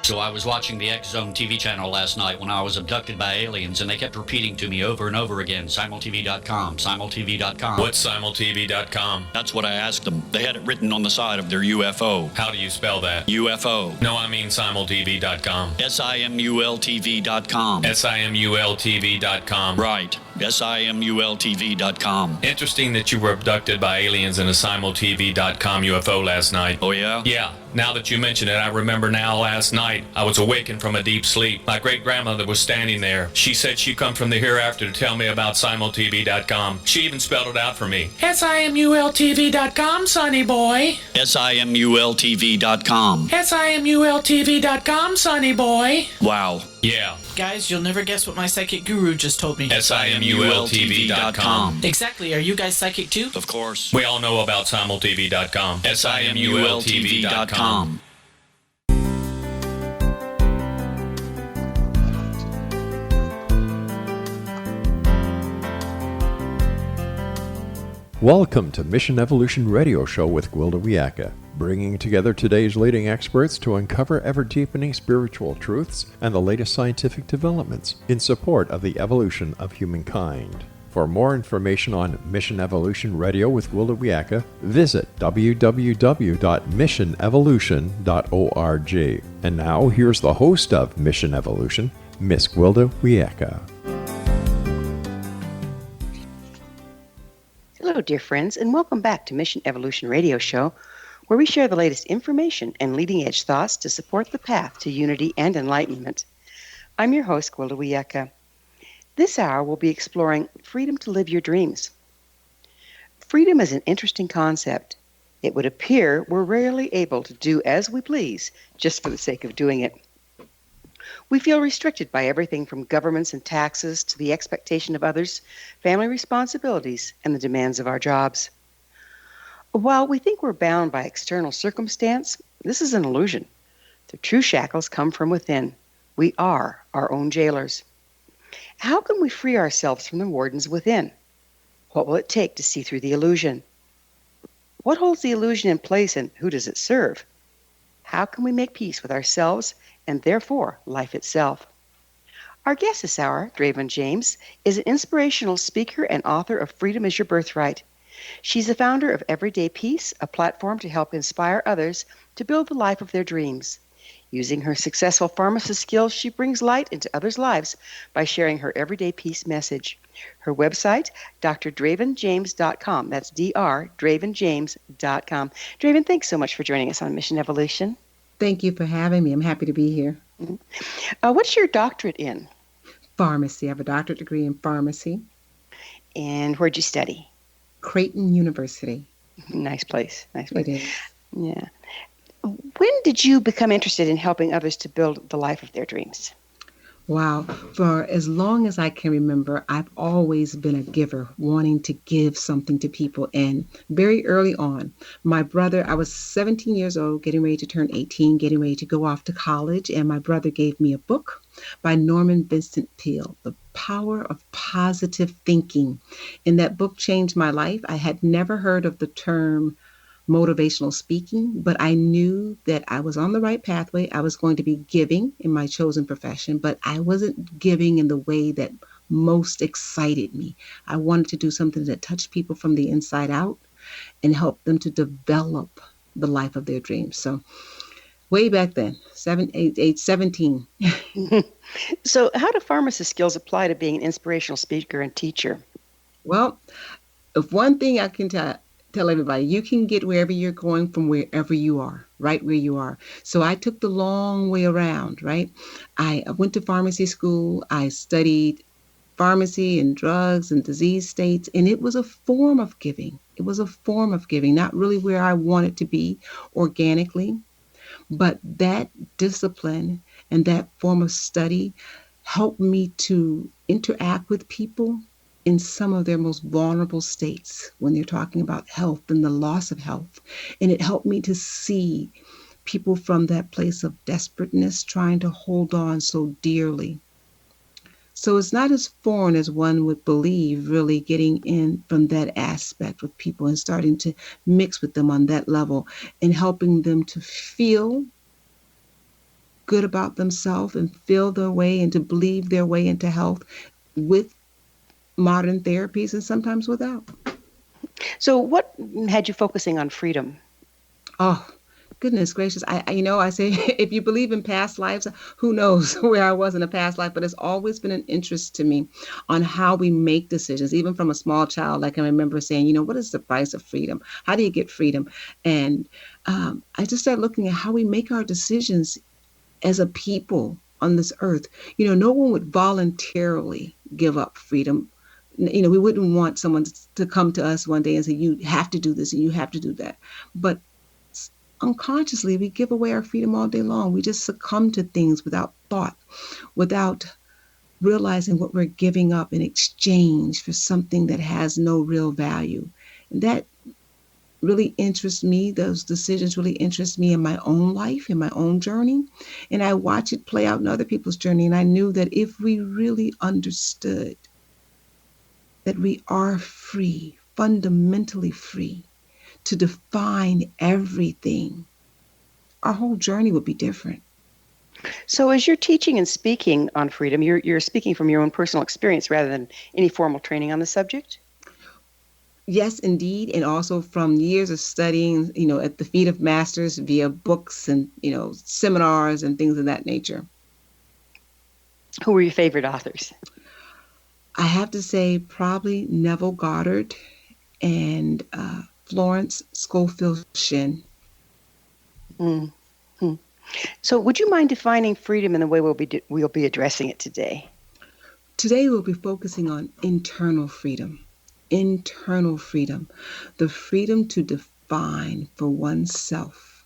So I was watching the X Zone TV channel last night when I was abducted by aliens, and they kept repeating to me over and over again, simultv.com, simultv.com. What's simultv.com? That's what I asked them. They had it written on the side of their UFO. How do you spell that? UFO. No, I mean simultv.com. simultv.com. simultv.com. Right. simultv.com. Interesting that you were abducted by aliens in a simultv.com UFO last night. Oh, yeah? Yeah. Now that you mention it, I remember now last night I was awakened from a deep sleep. My great-grandmother was standing there. She said she'd come from the hereafter to tell me about simultv.com. She even spelled it out for me. simultv.com, sonny boy. simultv.com. simultv.com, sonny boy. Wow. Yeah. Guys, you'll never guess what my psychic guru just told me. simultv.com. Exactly. Are you guys psychic too? Of course. We all know about simultv.com. simultv.com. Welcome to Mission Evolution Radio Show with Gwilda Wiyaka, bringing together today's leading experts to uncover ever-deepening spiritual truths and the latest scientific developments in support of the evolution of humankind. For more information on Mission Evolution Radio with Gwilda Wiyaka, visit www.missionevolution.org. And now, here's the host of Mission Evolution, Miss Gwilda Wiyaka. Hello, dear friends, and welcome back to Mission Evolution Radio Show, where we share the latest information and leading-edge thoughts to support the path to unity and enlightenment. I'm your host, Gwilda Wiyaka. This hour, we'll be exploring freedom to live your dreams. Freedom is an interesting concept. It would appear we're rarely able to do as we please just for the sake of doing it. We feel restricted by everything from governments and taxes to the expectation of others, family responsibilities, and the demands of our jobs. While we think we're bound by external circumstance, this is an illusion. The true shackles come from within. We are our own jailers. How can we free ourselves from the wardens within? What will it take to see through the illusion? What holds the illusion in place, and who does it serve? How can we make peace with ourselves and therefore life itself? Our guest this hour, Dravon James, is an inspirational speaker and author of Freedom is Your Birthright. She's the founder of Everyday Peace, a platform to help inspire others to build the life of their dreams. Using her successful pharmacist skills, she brings light into others' lives by sharing her everyday peace message. Her website, dravonjames.com. That's dravonjames.com. Dravon, thanks so much for joining us on Mission Evolution. Thank you for having me. I'm happy to be here. Mm-hmm. What's your doctorate in? Pharmacy. I have a doctorate degree in pharmacy. And where'd you study? Creighton University. Nice place. Nice place. It is. Yeah. When did you become interested in helping others to build the life of their dreams? Wow. For as long as I can remember, I've always been a giver, wanting to give something to people. And very early on, my brother, I was 17 years old, getting ready to turn 18, getting ready to go off to college. And my brother gave me a book by Norman Vincent Peale, The Power of Positive Thinking. And that book changed my life. I had never heard of the term motivational speaking, but I knew that I was on the right pathway. I was going to be giving in my chosen profession, but I wasn't giving in the way that most excited me. I wanted to do something that touched people from the inside out and help them to develop the life of their dreams. So way back then, 17. So how do pharmacist skills apply to being an inspirational speaker and teacher? Well, if one thing I can tell everybody, you can get wherever you're going from wherever you are, right where you are. So I took the long way around, right? I went to pharmacy school. I studied pharmacy and drugs and disease states, and it was a form of giving. It was a form of giving, not really where I wanted to be organically, but that discipline and that form of study helped me to interact with people in some of their most vulnerable states when they're talking about health and the loss of health. And it helped me to see people from that place of desperateness trying to hold on so dearly. So it's not as foreign as one would believe, really getting in from that aspect with people and starting to mix with them on that level and helping them to feel good about themselves and feel their way and to believe their way into health with modern therapies and sometimes without. So, what had you focusing on freedom? Oh, goodness gracious. I say, if you believe in past lives, who knows where I was in a past life, but it's always been an interest to me on how we make decisions, even from a small child. Like I remember saying, what is the price of freedom? How do you get freedom? And I just started looking at how we make our decisions as a people on this earth. No one would voluntarily give up freedom. We wouldn't want someone to come to us one day and say, you have to do this and you have to do that. But unconsciously, we give away our freedom all day long. We just succumb to things without thought, without realizing what we're giving up in exchange for something that has no real value. And that really interests me. Those decisions really interest me in my own life, in my own journey. And I watch it play out in other people's journey. And I knew that if we really understood that we are free, fundamentally free, to define everything, our whole journey would be different. So as you're teaching and speaking on freedom, you're speaking from your own personal experience rather than any formal training on the subject? Yes, indeed. And also from years of studying, at the feet of masters via books and, seminars and things of that nature. Who were your favorite authors? I have to say probably Neville Goddard and Florence Scofield Shinn. Mm-hmm. So would you mind defining freedom in the way we'll be addressing it today? Today we'll be focusing on internal freedom. Internal freedom. The freedom to define for oneself.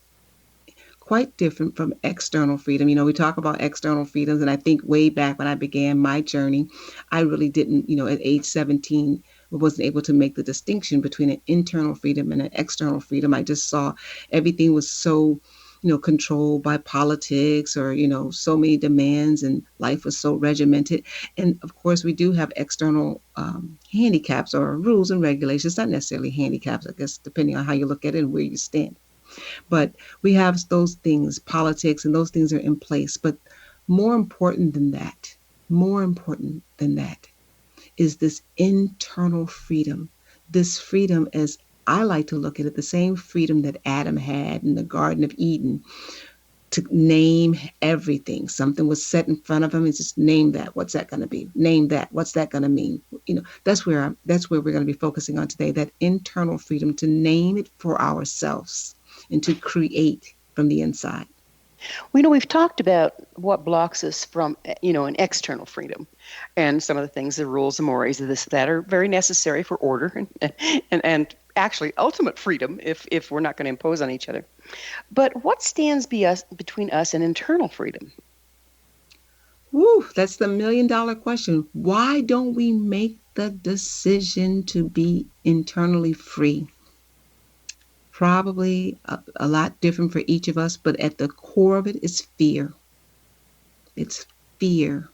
Quite different from external freedom. We talk about external freedoms, and I think way back when I began my journey, I really didn't, at age 17, wasn't able to make the distinction between an internal freedom and an external freedom. I just saw everything was so, controlled by politics or, so many demands, and life was so regimented. And of course, we do have external handicaps or rules and regulations, not necessarily handicaps, I guess, depending on how you look at it and where you stand. But we have those things, politics, and those things are in place. But more important than that is this internal freedom. This freedom, as I like to look at it, the same freedom that Adam had in the Garden of Eden to name everything. Something was set in front of him and just name that. What's that going to be? Name that. What's that going to mean? That's where we're going to be focusing on today, that internal freedom to name it for ourselves and to create from the inside. We've talked about what blocks us from, an external freedom, and some of the things, the rules and mores of this, that are very necessary for order and actually ultimate freedom if we're not going to impose on each other. But what stands between us and internal freedom? Woo, that's the $1 million question. Why don't we make the decision to be internally free? Probably a lot different for each of us, but at the core of it is fear. It's fear.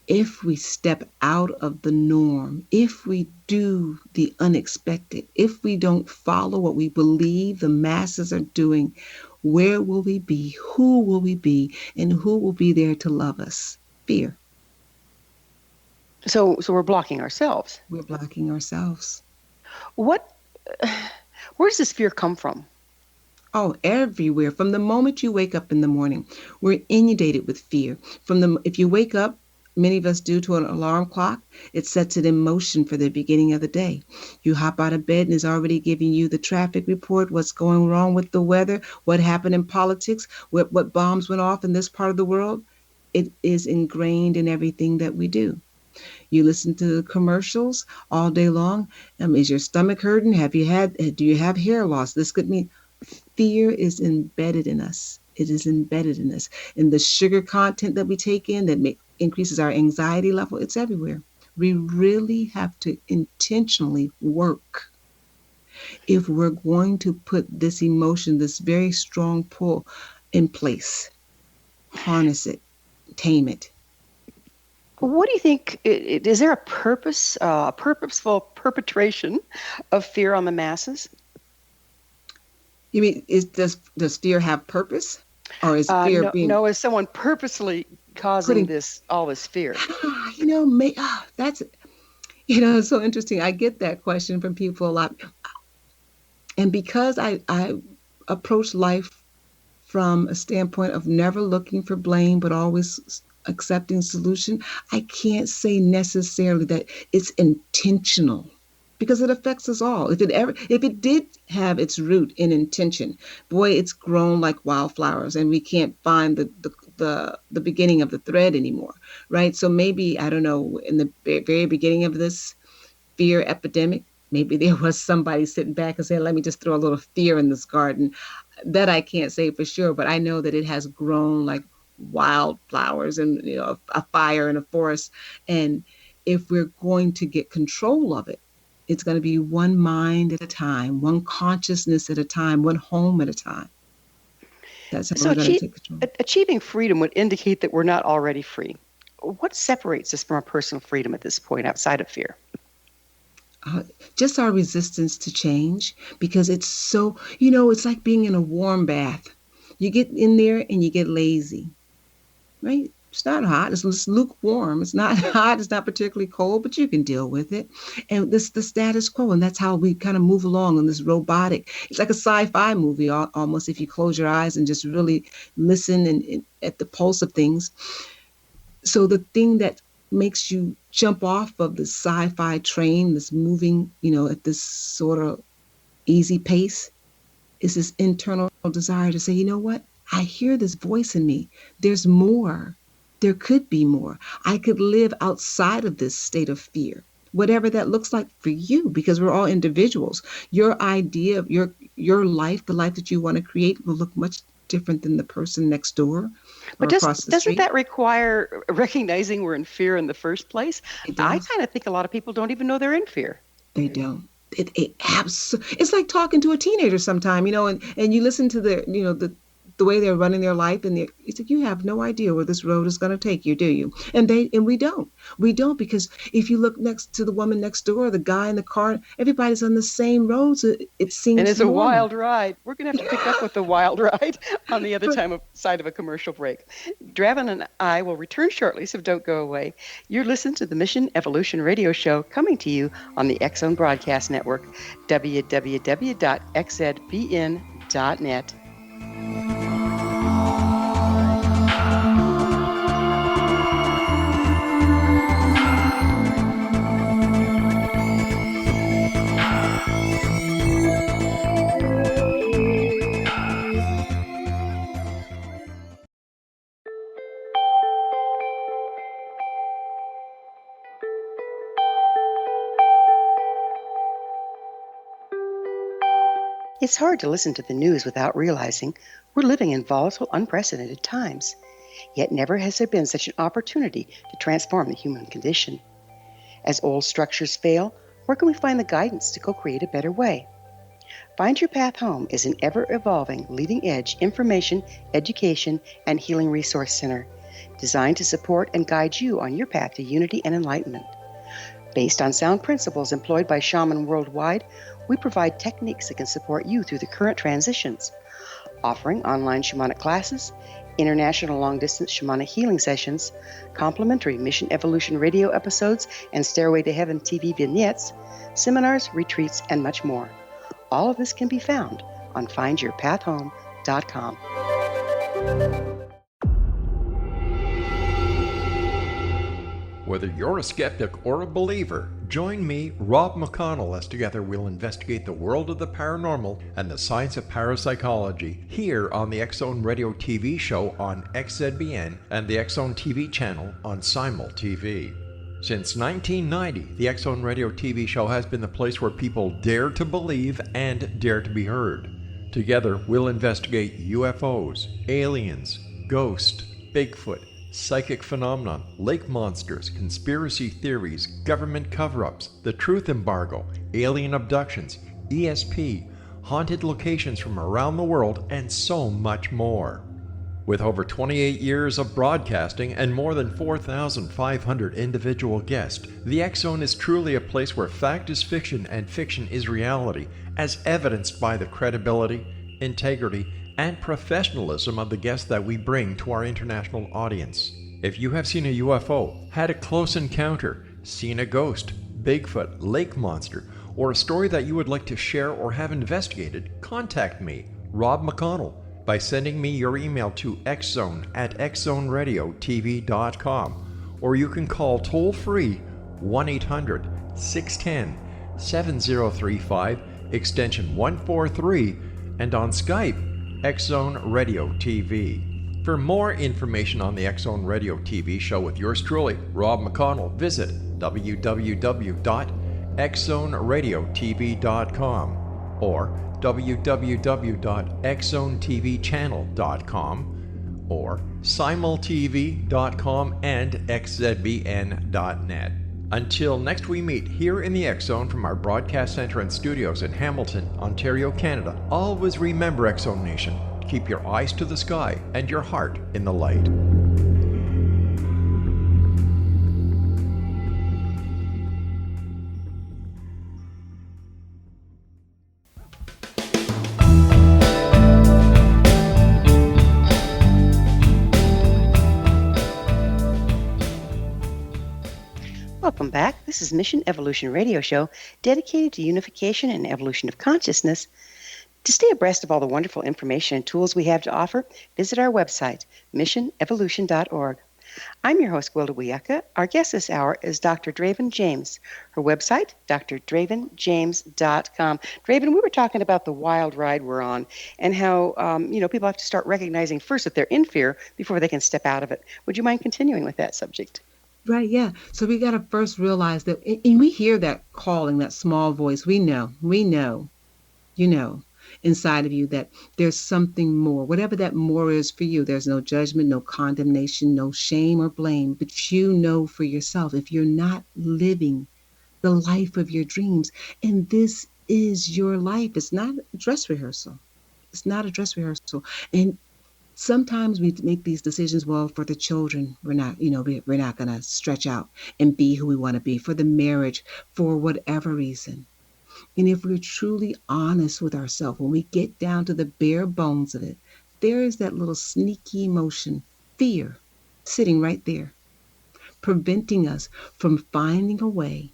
If we step out of the norm, if we do the unexpected, if we don't follow what we believe the masses are doing, where will we be? Who will we be? And who will be there to love us? Fear. So we're blocking ourselves. We're blocking ourselves. Where does this fear come from? Oh, everywhere. From the moment you wake up in the morning, we're inundated with fear. If you wake up, many of us do, to an alarm clock, it sets it in motion for the beginning of the day. You hop out of bed and it's already giving you the traffic report, what's going wrong with the weather, what happened in politics, what bombs went off in this part of the world. It is ingrained in everything that we do. You listen to the commercials all day long. Is your stomach hurting? Do you have hair loss? This could mean fear is embedded in us. It is embedded in us. And the sugar content that we take in that increases our anxiety level, it's everywhere. We really have to intentionally work if we're going to put this emotion, this very strong pull, in place. Harness it, tame it. What do you think? Is there a purposeful perpetration of fear on the masses? You mean, does fear have purpose? Or is fear no, being no, is someone purposely causing putting, all this fear? that's, it's so interesting. I get that question from people a lot. And because I approach life from a standpoint of never looking for blame, but always accepting solution, I can't say necessarily that it's intentional because it affects us all. If it did have its root in intention, boy, it's grown like wildflowers and we can't find the beginning of the thread anymore, right? So maybe, I don't know, in the very beginning of this fear epidemic, maybe there was somebody sitting back and saying, let me just throw a little fear in this garden. That I can't say for sure, but I know that it has grown like wildflowers and a fire in a forest. And if we're going to get control of it, it's going to be one mind at a time, one consciousness at a time, one home at a time. That's how So we're going to take control. achieving freedom would indicate that we're not already free. What separates us from our personal freedom at this point outside of fear? Just our resistance to change, because it's so, it's like being in a warm bath. You get in there and you get lazy, right? It's not hot. It's lukewarm. It's not hot. It's not particularly cold, but you can deal with it. And this the status quo, and that's how we kind of move along in this robotic. It's like a sci-fi movie almost, if you close your eyes and just really listen and at the pulse of things. So the thing that makes you jump off of the sci-fi train that's moving, at this sort of easy pace is this internal desire to say, you know what? I hear this voice in me. There's more. There could be more. I could live outside of this state of fear, whatever that looks like for you, because we're all individuals. Your idea of your life, the life that you want to create, will look much different than the person next door. But doesn't that require recognizing we're in fear in the first place? I kind of think a lot of people don't even know they're in fear. They don't. It's like talking to a teenager sometime, and you listen to the way they're running their life, and it's like, you have no idea where this road is going to take you, do you? And we don't, because if you look next to the woman next door, the guy in the car, everybody's on the same roads. It seems, and it's normal. A wild ride. We're going to have to pick up with the wild ride on the other side of a commercial break. Dravon and I will return shortly, so don't go away. You're listening to the Mission Evolution Radio Show, coming to you on the X Zone Broadcast Network, www.xzbn.net. It's hard to listen to the news without realizing we're living in volatile, unprecedented times. Yet never has there been such an opportunity to transform the human condition. As old structures fail, where can we find the guidance to co-create a better way? Find Your Path Home is an ever-evolving, leading-edge information, education, and healing resource center designed to support and guide you on your path to unity and enlightenment. Based on sound principles employed by shamans worldwide, we provide techniques that can support you through the current transitions, offering online shamanic classes, international long-distance shamanic healing sessions, complimentary Mission Evolution radio episodes and Stairway to Heaven TV vignettes, seminars, retreats, and much more. All of this can be found on findyourpathhome.com. Whether you're a skeptic or a believer, join me, Rob McConnell, as together we'll investigate the world of the paranormal and the science of parapsychology here on the X Zone Radio TV show on XZBN and the X Zone TV channel on Simul TV. Since 1990, the X Zone Radio TV show has been the place where people dare to believe and dare to be heard. Together, we'll investigate UFOs, aliens, ghosts, Bigfoot, psychic phenomenon, lake monsters, conspiracy theories, government cover-ups, the truth embargo, alien abductions, ESP, haunted locations from around the world, and so much more. With over 28 years of broadcasting and more than 4,500 individual guests, the X Zone is truly a place where fact is fiction and fiction is reality, as evidenced by the credibility, integrity, and professionalism of the guests that we bring to our international audience. If you have seen a UFO, had a close encounter, seen a ghost, Bigfoot, lake monster, or a story that you would like to share or have investigated, contact me, Rob McConnell, by sending me your email to xzone@xzoneradiotv.com, or you can call toll-free 1-800-610-7035, extension 143, and on Skype, Xzone Radio TV. For more information on the Xzone Radio TV show with yours truly, Rob McConnell, visit www.xzoneradiotv.com or www.xzonetvchannel.com or simultv.com and xzbn.net. Until next we meet here in the X Zone from our broadcast center and studios in Hamilton, Ontario, Canada, always remember, X Zone Nation, keep your eyes to the sky and your heart in the light. Welcome back. This is Mission Evolution Radio Show, dedicated to unification and evolution of consciousness. To stay abreast of all the wonderful information and tools we have to offer, visit our website, missionevolution.org. I'm your host, Gwilda Wiyaka. Our guest this hour is Dr. Dravon James. Her website, dravonjames.com. Dravon, we were talking about the wild ride we're on and how, people have to start recognizing first that they're in fear before they can step out of it. Would you mind continuing with that subject? Right, yeah. So we got to first realize that, and we hear that calling, that small voice. We know, inside of you that there's something more. Whatever that more is for you, there's no judgment, no condemnation, no shame or blame, but you know for yourself if you're not living the life of your dreams. And this is your life. It's not a dress rehearsal. It's not a dress rehearsal. And sometimes we make these decisions, well, for the children, we're not going to stretch out and be who we want to be, for the marriage, for whatever reason. And if we're truly honest with ourselves, when we get down to the bare bones of it, there is that little sneaky emotion, fear, sitting right there, preventing us from finding a way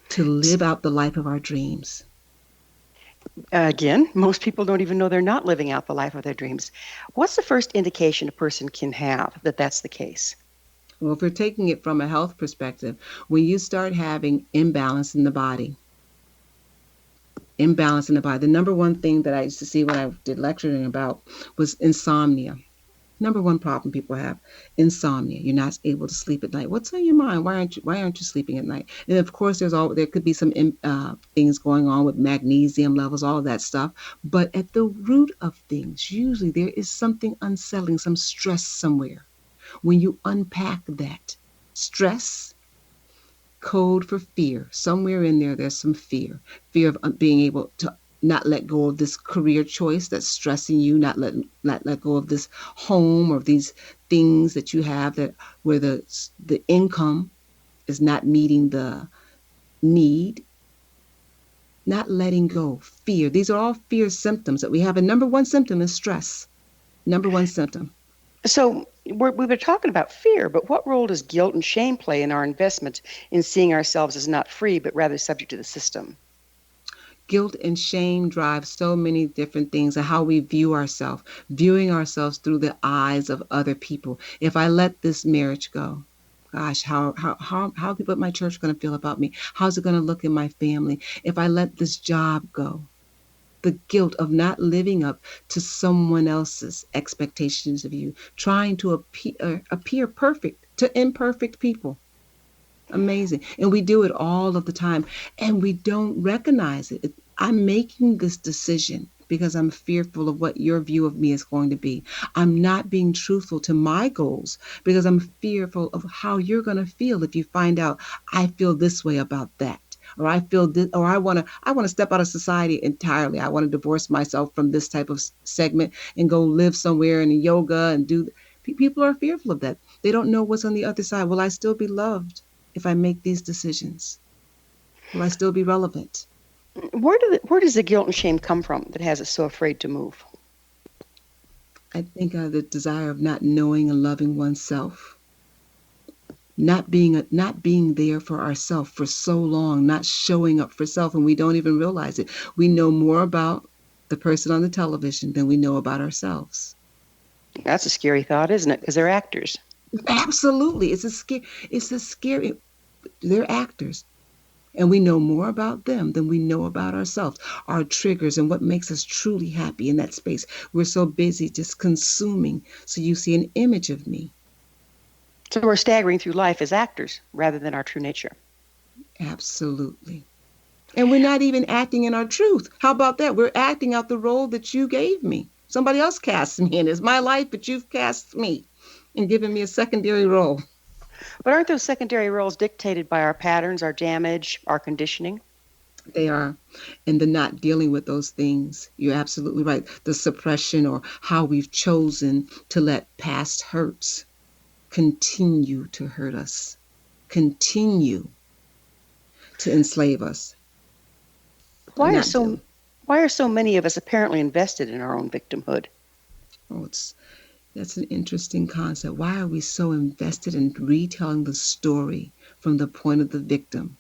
to live out the life of our dreams. Again, most people don't even know they're not living out the life of their dreams. What's the first indication a person can have that that's the case? Well, if we're taking it from a health perspective, when you start having imbalance in the body, the number one thing that I used to see when I did lecturing about was insomnia. Number one problem people have, insomnia. You're not able to sleep at night. What's on your mind? Why aren't you sleeping at night? And of course, there could be some things going on with magnesium levels, all of that stuff. But at the root of things, usually there is something unsettling, some stress somewhere. When you unpack that stress, code for fear, somewhere in there, there's some fear of being able to not let go of this career choice that's stressing you, not let go of this home or these things that you have that where the income is not meeting the need. Not letting go, fear. These are all fear symptoms that we have. And number one symptom is stress. Number one symptom. So we were talking about fear, but what role does guilt and shame play in our investment in seeing ourselves as not free, but rather subject to the system? Guilt and shame drive so many different things of how we view ourselves, viewing ourselves through the eyes of other people. If I let this marriage go, gosh, how people at my church are going to feel about me? How's it going to look in my family? If I let this job go, the guilt of not living up to someone else's expectations of you, trying to appear perfect to imperfect people. Amazing. And we do it all of the time and we don't recognize it. I'm making this decision because I'm fearful of what your view of me is going to be. I'm not being truthful to my goals because I'm fearful of how you're going to feel if you find out I feel this way about that. Or I feel this, or I want to step out of society entirely. I want to divorce myself from this type of segment and go live somewhere in yoga and do. People are fearful of that. They don't know what's on the other side. Will I still be loved if I make these decisions? Will I still be relevant? Where does the guilt and shame come from that has us so afraid to move? I think the desire of not knowing and loving oneself, not being there for ourselves for so long, not showing up for self, and we don't even realize it. We know more about the person on the television than we know about ourselves. That's a scary thought, isn't it? Because they're actors. Absolutely, it's a scary. They're actors. And we know more about them than we know about ourselves, our triggers, and what makes us truly happy in that space. We're so busy just consuming. So you see an image of me. So we're staggering through life as actors rather than our true nature. Absolutely. And we're not even acting in our truth. How about that? We're acting out the role that you gave me. Somebody else cast me in. It's my life, but you've cast me and given me a secondary role. But aren't those secondary roles dictated by our patterns, our damage, our conditioning? They are. And the not dealing with those things. You're absolutely right. The suppression, or how we've chosen to let past hurts continue to hurt us, continue to enslave us. Why are so many of us apparently invested in our own victimhood? Oh, that's an interesting concept. Why are we so invested in retelling the story from the point of the victim?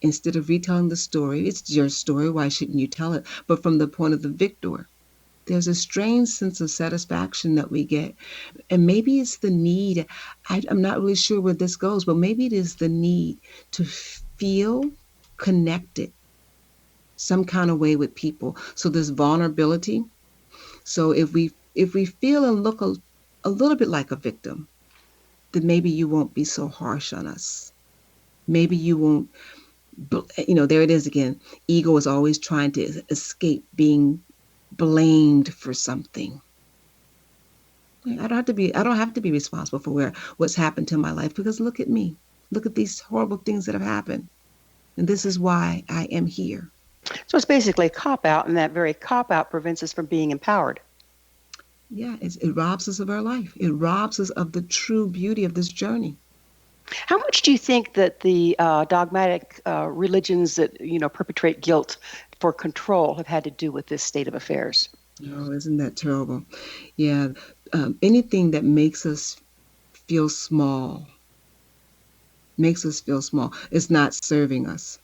Instead of retelling the story, it's your story, why shouldn't you tell it? But from the point of the victor, there's a strange sense of satisfaction that we get. And maybe it's the need, I'm not really sure where this goes, but maybe it is the need to feel connected some kind of way with people. So this vulnerability. So if we feel and look a little bit like a victim, then maybe you won't be so harsh on us. Maybe you won't, there it is again. Ego is always trying to escape being blamed for something. I don't have to be responsible for what's happened to my life, because look at me. Look at these horrible things that have happened. And this is why I am here. So it's basically a cop-out, and that very cop-out prevents us from being empowered. Yeah, it robs us of our life. It robs us of the true beauty of this journey. How much do you think that the dogmatic religions that perpetrate guilt for control have had to do with this state of affairs? Oh, isn't that terrible? Yeah, anything that makes us feel small, is not serving us.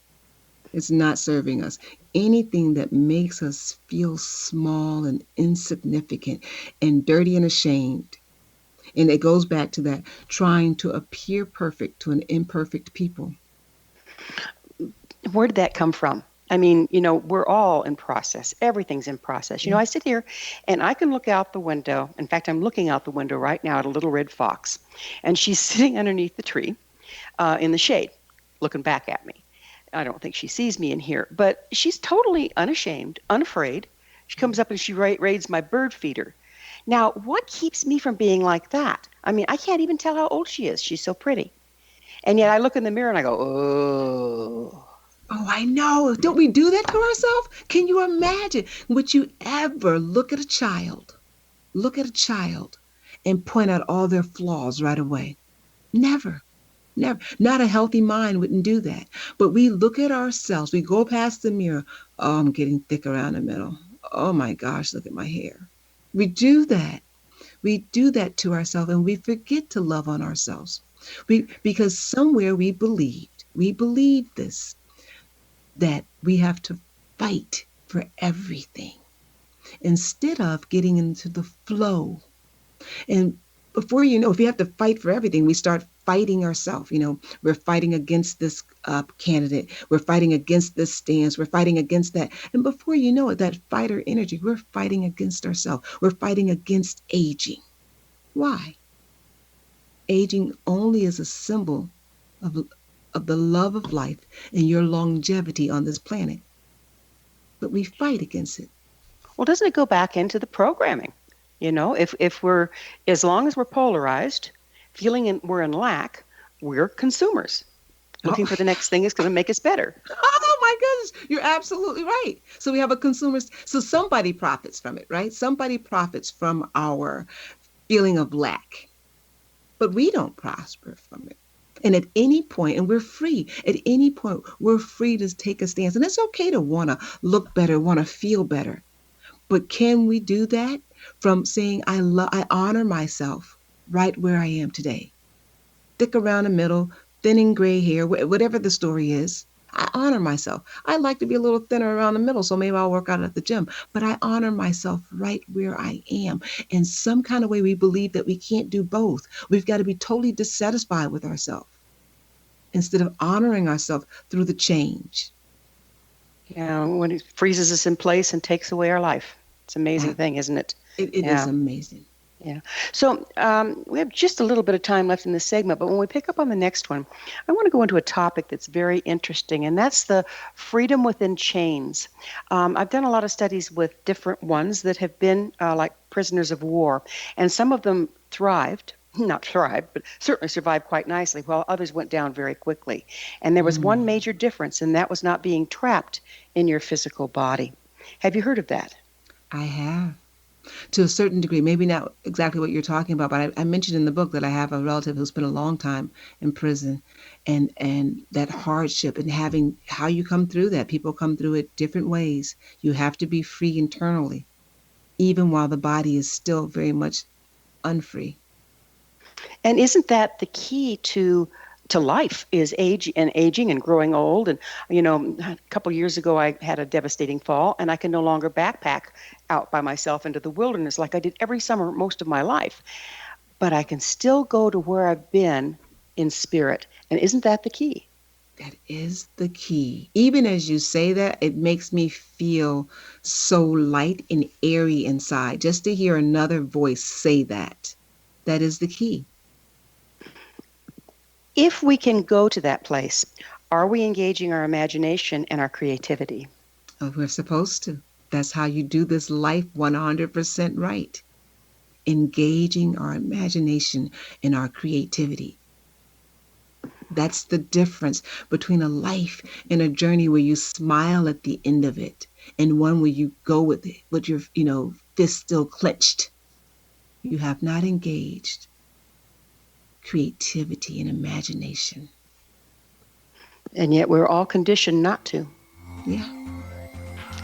It's not serving us. Anything that makes us feel small and insignificant and dirty and ashamed. And it goes back to that, trying to appear perfect to an imperfect people. Where did that come from? I mean, we're all in process. Everything's in process. I sit here and I can look out the window. In fact, I'm looking out the window right now at a little red fox. And she's sitting underneath the tree in the shade, looking back at me. I don't think she sees me in here, but she's totally unashamed, unafraid. She comes up and she raids my bird feeder. Now, what keeps me from being like that? I mean, I can't even tell how old she is. She's so pretty. And yet I look in the mirror and I go, oh. Oh, I know. Don't we do that to ourselves? Can you imagine? Would you ever look at a child and point out all their flaws right away? Never. Never. Not a healthy mind wouldn't do that. But we look at ourselves. We go past the mirror. Oh, I'm getting thick around the middle. Oh my gosh, look at my hair. We do that. We do that to ourselves, and we forget to love on ourselves. Because somewhere we believe this, that we have to fight for everything instead of getting into the flow. And before you know, if we have to fight for everything, we start fighting ourselves. We're fighting against this candidate. We're fighting against this stance. We're fighting against that. And before you know it, that fighter energy, we're fighting against ourselves. We're fighting against aging. Why? Aging only is a symbol of the love of life and your longevity on this planet. But we fight against it. Well, doesn't it go back into the programming? If we're, as long as we're polarized, feeling we're in lack, we're consumers. Looking for the next thing is going to make us better. Oh my goodness, you're absolutely right. So we have a consumer. So somebody profits from it, right? Somebody profits from our feeling of lack. But we don't prosper from it. And at any point, and we're free, at any point, we're free to take a stance. And it's okay to want to look better, want to feel better. But can we do that from saying, I honor myself right where I am today? Thick around the middle, thinning gray hair, whatever the story is. I honor myself. I like to be a little thinner around the middle, so maybe I'll work out at the gym. But I honor myself right where I am. In some kind of way, we believe that we can't do both. We've got to be totally dissatisfied with ourselves instead of honoring ourselves through the change. Yeah, when it freezes us in place and takes away our life. It's an amazing thing, isn't it? It is amazing. Yeah. So we have just a little bit of time left in this segment, but when we pick up on the next one, I want to go into a topic that's very interesting, and that's the freedom within chains. I've done a lot of studies with different ones that have been like prisoners of war, and some of them not thrived, but certainly survived quite nicely, while others went down very quickly. And there was one major difference, and that was not being trapped in your physical body. Have you heard of that? I have. To a certain degree, maybe not exactly what you're talking about, but I mentioned in the book that I have a relative who spent a long time in prison, and that hardship and having how you come through that. People come through it different ways. You have to be free internally, even while the body is still very much unfree. And isn't that the key to life, is aging and growing old? And, a couple years ago, I had a devastating fall, and I can no longer backpack out by myself into the wilderness like I did every summer most of my life. But I can still go to where I've been in spirit. And isn't that the key? That is the key. Even as you say that, it makes me feel so light and airy inside just to hear another voice say that. That is the key. If we can go to that place, are we engaging our imagination and our creativity? Oh, we're supposed to. That's how you do this life 100% right. Engaging our imagination and our creativity. That's the difference between a life and a journey where you smile at the end of it and one where you go with it with your, fist still clenched. You have not engaged creativity and imagination. And yet we're all conditioned not to. Yeah.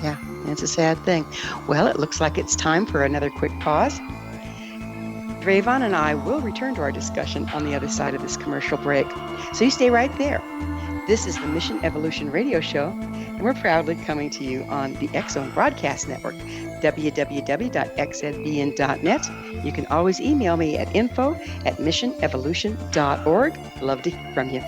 Yeah, it's a sad thing. Well, it looks like it's time for another quick pause. Dravon and I will return to our discussion on the other side of this commercial break. So you stay right there. This is the Mission Evolution Radio Show, and we're proudly coming to you on the X-Zone Broadcast Network, www.xzbn.net. You can always email me at info@missionevolution.org. Love to hear from you.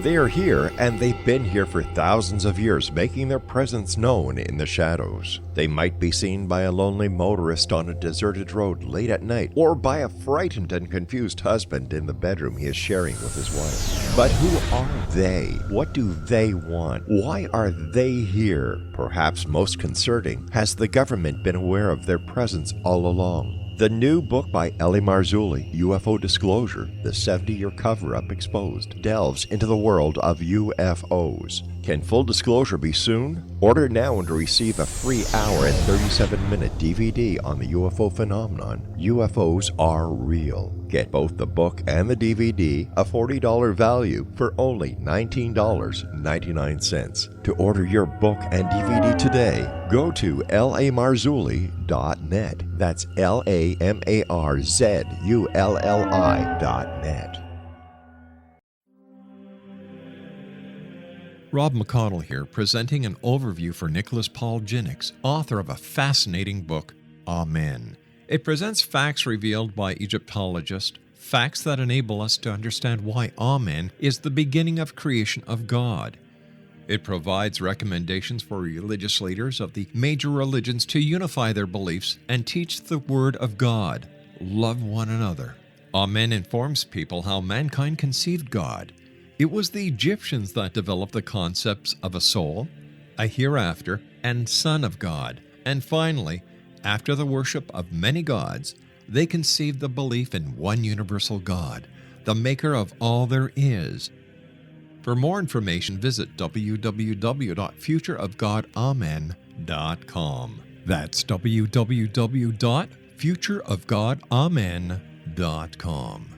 They are here, and they've been here for thousands of years, making their presence known in the shadows. They might be seen by a lonely motorist on a deserted road late at night, or by a frightened and confused husband in the bedroom he is sharing with his wife. But who are they? What do they want? Why are they here? Perhaps most concerning, has the government been aware of their presence all along? The new book by Ellie Marzulli, UFO Disclosure, the 70-year cover-up exposed, delves into the world of UFOs. Can full disclosure be soon? Order now and receive a free hour and 37-minute DVD on the UFO phenomenon. UFOs are real. Get both the book and the DVD, a $40 value, for only $19.99. To order your book and DVD today, go to lamarzulli.net. That's LAMARZULLI.net. Rob McConnell here, presenting an overview for Nicholas Paul Jennings, author of a fascinating book, Amen. It presents facts revealed by Egyptologists, facts that enable us to understand why Amen is the beginning of creation of God. It provides recommendations for religious leaders of the major religions to unify their beliefs and teach the Word of God. Love one another. Amen informs people how mankind conceived God. It was the Egyptians that developed the concepts of a soul, a hereafter, and Son of God. And finally, after the worship of many gods, they conceived the belief in one universal God, the maker of all there is. For more information, visit www.futureofgodamen.com. That's www.futureofgodamen.com.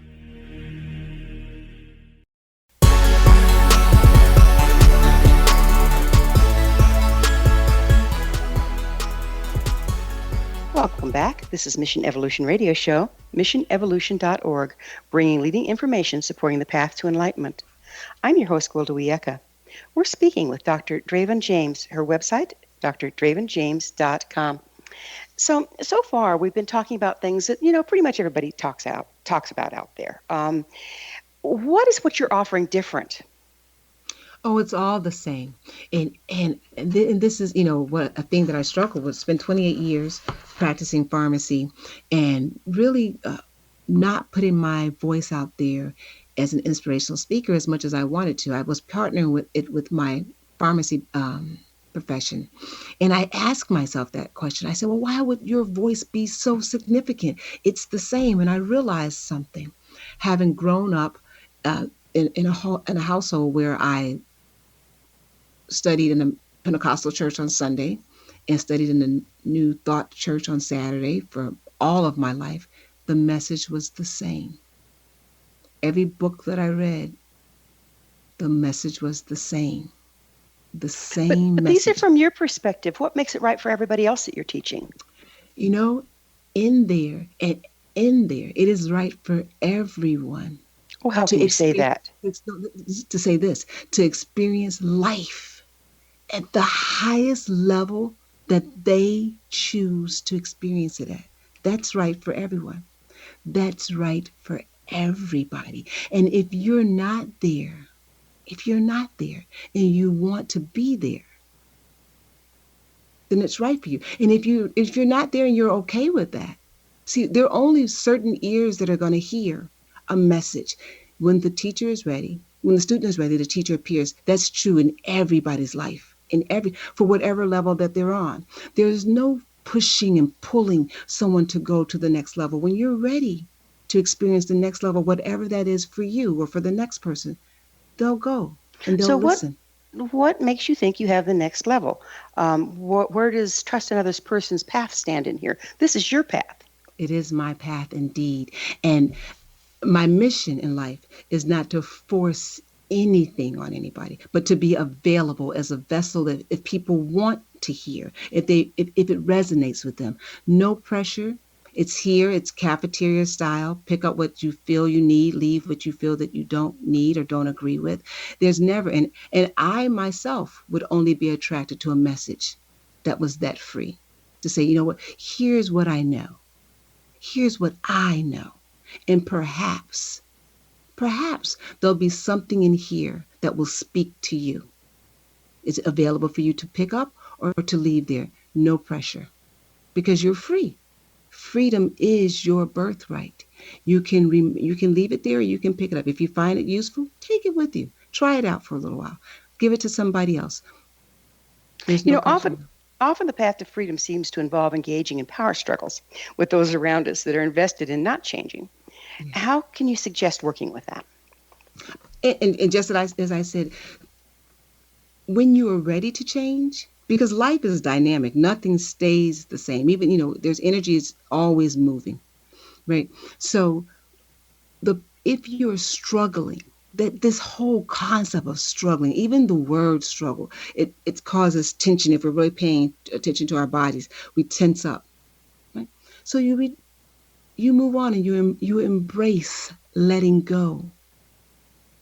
Welcome back. This is Mission Evolution Radio Show, missionevolution.org, bringing leading information supporting the path to enlightenment. I'm your host, Gwilda Wiyaka. We're speaking with Dr. Dravon James. Her website, drdravonjames.com. So far, we've been talking about things that, pretty much everybody talks about out there. What is what you're offering different? Oh, it's all the same. And this is, what a thing that I struggle with. Spent 28 years practicing pharmacy and really not putting my voice out there as an inspirational speaker as much as I wanted to. I was partnering with my pharmacy profession. And I asked myself that question. I said, well, why would your voice be so significant? It's the same. And I realized something. Having grown up in a household where I studied in a Pentecostal church on Sunday and studied in the New Thought Church on Saturday for all of my life, the message was the same. Every book that I read, the message was the same. The same but message. These are from your perspective. What makes it right for everybody else that you're teaching? In there, it is right for everyone. Oh, how can you say that? To say this, to experience life at the highest level that they choose to experience it at. That's right for everyone. That's right for everybody. And if you're not there, and you want to be there, then it's right for you. And if you're not there and you're okay with that, see, there are only certain ears that are going to hear a message. When the teacher is ready, when the student is ready, the teacher appears. That's true in everybody's life, for whatever level that they're on. There's no pushing and pulling someone to go to the next level. When you're ready to experience the next level, whatever that is for you or for the next person, they'll go and they'll listen. What makes you think you have the next level? Where does trust in others person's path stand in here? This is your path. It is my path indeed. And my mission in life is not to force anything on anybody, but to be available as a vessel that if people want to hear, if it resonates with them. No pressure. It's here. It's cafeteria style. Pick up what you feel you need, leave what you feel that you don't need or don't agree with. There's never, and I myself would only be attracted to a message that was that free. To say, you know what, here's what I know. Here's what I know. And perhaps there'll be something in here that will speak to you. It's available for you to pick up or to leave there. No pressure. Because you're free. Freedom is your birthright. You can leave it there or you can pick it up. If you find it useful, take it with you. Try it out for a little while. Give it to somebody else. There's no pressure. Often the path to freedom seems to involve engaging in power struggles with those around us that are invested in not changing. Yeah. How can you suggest working with that? And just as I said, when you are ready to change, because life is dynamic, nothing stays the same. Even, there's energy is always moving, right? So if you're struggling, that this whole concept of struggling, even the word struggle, it causes tension. If we're really paying attention to our bodies, we tense up, right? So you move on and you embrace letting go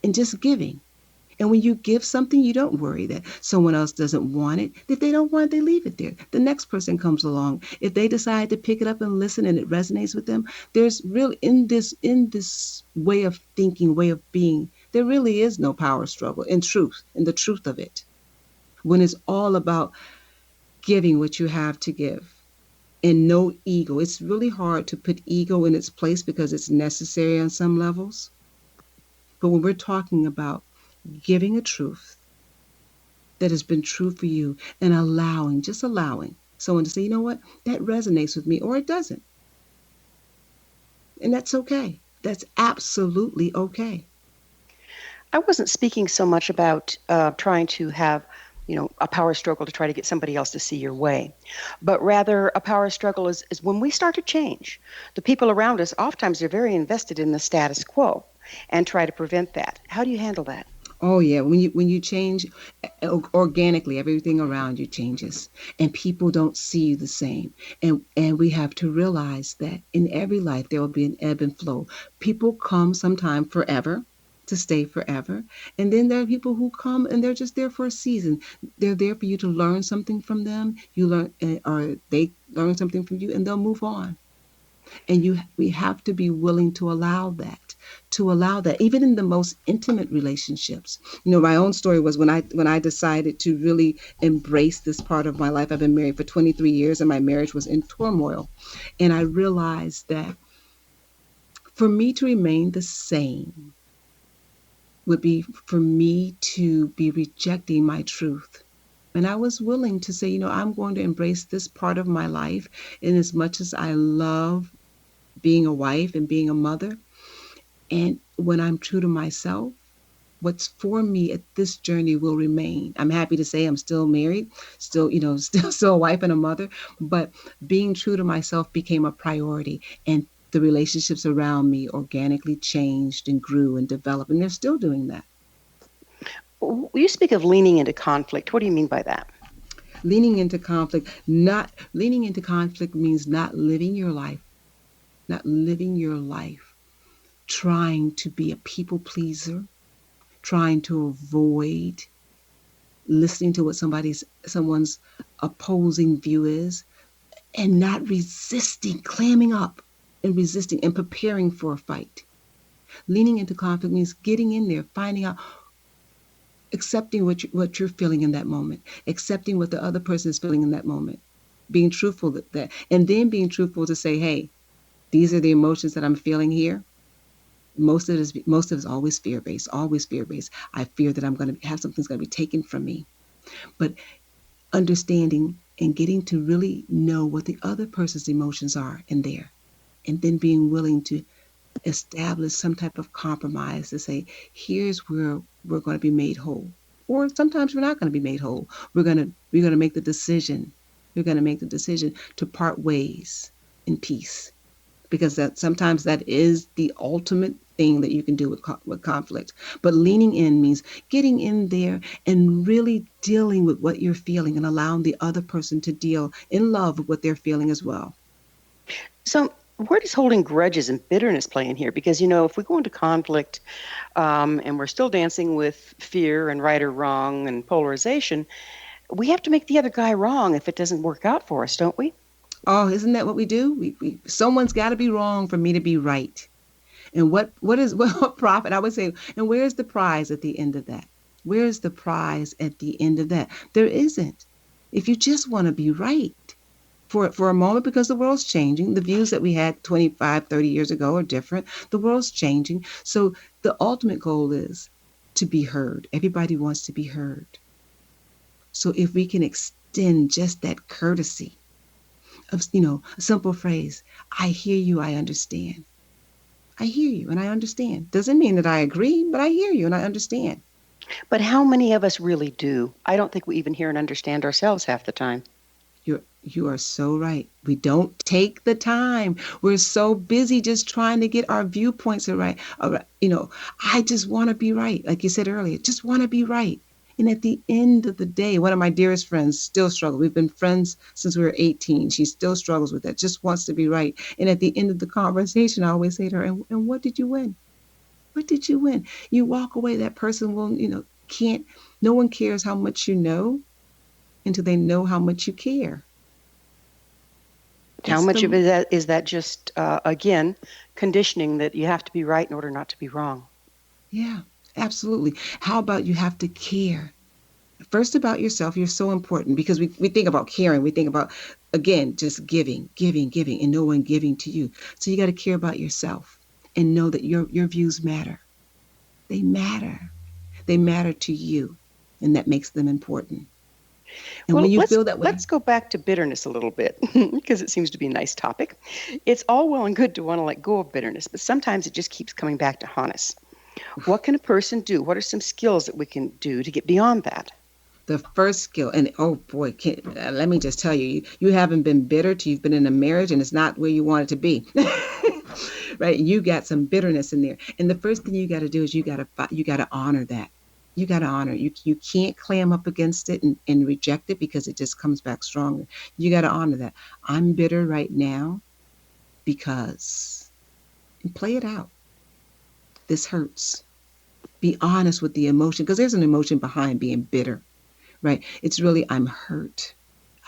and just giving. And when you give something, you don't worry that someone else doesn't want it. If they don't want it, they leave it there. The next person comes along. If they decide to pick it up and listen and it resonates with them, there's really in this way of thinking, way of being, there really is no power struggle in the truth of it. When it's all about giving what you have to give and no ego. It's really hard to put ego in its place because it's necessary on some levels. But when we're talking about giving a truth that has been true for you and just allowing someone to say, you know what, that resonates with me, or it doesn't. And that's okay. That's absolutely okay. I wasn't speaking so much about trying to have, a power struggle to try to get somebody else to see your way, but rather a power struggle is when we start to change. The people around us, oftentimes, they're very invested in the status quo and try to prevent that. How do you handle that? Oh yeah, when you change organically, everything around you changes, and people don't see you the same. And we have to realize that in every life there will be an ebb and flow. People come sometime forever to stay forever, and then there are people who come and they're just there for a season. They're there for you to learn something from them. You learn, or they learn something from you, and they'll move on. And we have to be willing to allow that, even in the most intimate relationships. My own story was when I decided to really embrace this part of my life. I've been married for 23 years and my marriage was in turmoil, and I realized that for me to remain the same would be for me to be rejecting my truth. And I was willing to say, I'm going to embrace this part of my life, in as much as I love being a wife and being a mother. And when I'm true to myself, what's for me at this journey will remain. I'm happy to say I'm still married, still, still a wife and a mother, but being true to myself became a priority. And the relationships around me organically changed and grew and developed, and they're still doing that. You speak of leaning into conflict. What do you mean by that? Leaning into conflict means not living your life trying to be a people pleaser, trying to avoid listening to what someone's opposing view is, and not resisting, clamming up and resisting and preparing for a fight. Leaning into conflict means getting in there, finding out, accepting what you're feeling in that moment, accepting what the other person is feeling in that moment, being truthful with that, and then being truthful to say, hey, these are the emotions that I'm feeling here. Most of it is always fear-based, always fear-based. I fear that I'm going to have something's going to be taken from me. But understanding and getting to really know what the other person's emotions are in there, and then being willing to establish some type of compromise to say, here's where we're going to be made whole. Or sometimes we're not going to be made whole. We're going to make the decision. We're going to make the decision to part ways in peace. Because sometimes that is the ultimate thing that you can do with conflict. But leaning in means getting in there and really dealing with what you're feeling and allowing the other person to deal in love with what they're feeling as well. So where does holding grudges and bitterness play in here? Because, if we go into conflict and we're still dancing with fear and right or wrong and polarization, we have to make the other guy wrong if it doesn't work out for us, don't we? Oh, isn't that what we do? Someone's got to be wrong for me to be right. And what profit? I would say, and where's the prize at the end of that? Where's the prize at the end of that? There isn't. If you just want to be right for a moment, because the world's changing, the views that we had 25, 30 years ago are different. The world's changing. So the ultimate goal is to be heard. Everybody wants to be heard. So if we can extend just that courtesy of, a simple phrase, I hear you, I understand. I hear you and I understand. Doesn't mean that I agree, but I hear you and I understand. But how many of us really do? I don't think we even hear and understand ourselves half the time. You are so right. We don't take the time. We're so busy just trying to get our viewpoints right. I just want to be right. Like you said earlier, just want to be right. And at the end of the day, one of my dearest friends still struggles. We've been friends since we were 18. She still struggles with that, just wants to be right. And at the end of the conversation, I always say to her, and what did you win? What did you win? You walk away, that person will, no one cares how much you know until they know how much you care. How much of it is that just, again, conditioning that you have to be right in order not to be wrong? Yeah. Absolutely. How about you have to care? First about yourself. You're so important, because we think about caring. We think about, again, just giving, and no one giving to you. So you got to care about yourself and know that your views matter. They matter. They matter to you, and that makes them important. And Well, when you feel that way, let's go back to bitterness a little bit because it seems to be a nice topic. It's all well and good to want to let go of bitterness, but sometimes it just keeps coming back to haunt us. What can a person do? What are some skills that we can do to get beyond that? the first skill, and oh boy, let me just tell you, you haven't been bitter till you've been in a marriage and it's not where you want it to be. Right? You got some bitterness in there. And the first thing you got to do is you got to honor that. You got to honor it. You can't clam up against it and reject it because it just comes back stronger. You got to honor that. I'm bitter right now because, and play it out. This hurts. Be honest with the emotion, because there's an emotion behind being bitter, right? It's really, I'm hurt.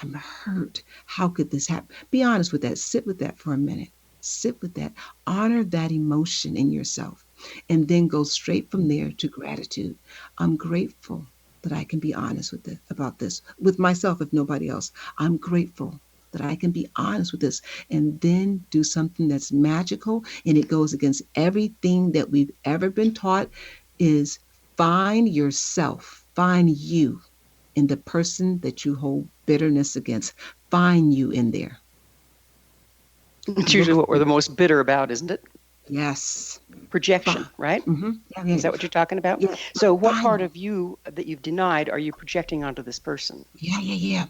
I'm hurt. How could this happen? Be honest with that. Sit with that for a minute. Sit with that. Honor that emotion in yourself. And then go straight from there to gratitude. I'm grateful that I can be honest with about this, with myself, if nobody else. I'm grateful that I can be honest with this, and then do something that's magical, and it goes against everything that we've ever been taught, is find yourself, find you in the person that you hold bitterness against. Find you in there. It's usually what we're the most bitter about, isn't it? Yes. Projection, right? Mm-hmm. Yeah. Is that what you're talking about? Yeah. So what part of you that you've denied are you projecting onto this person? Yeah.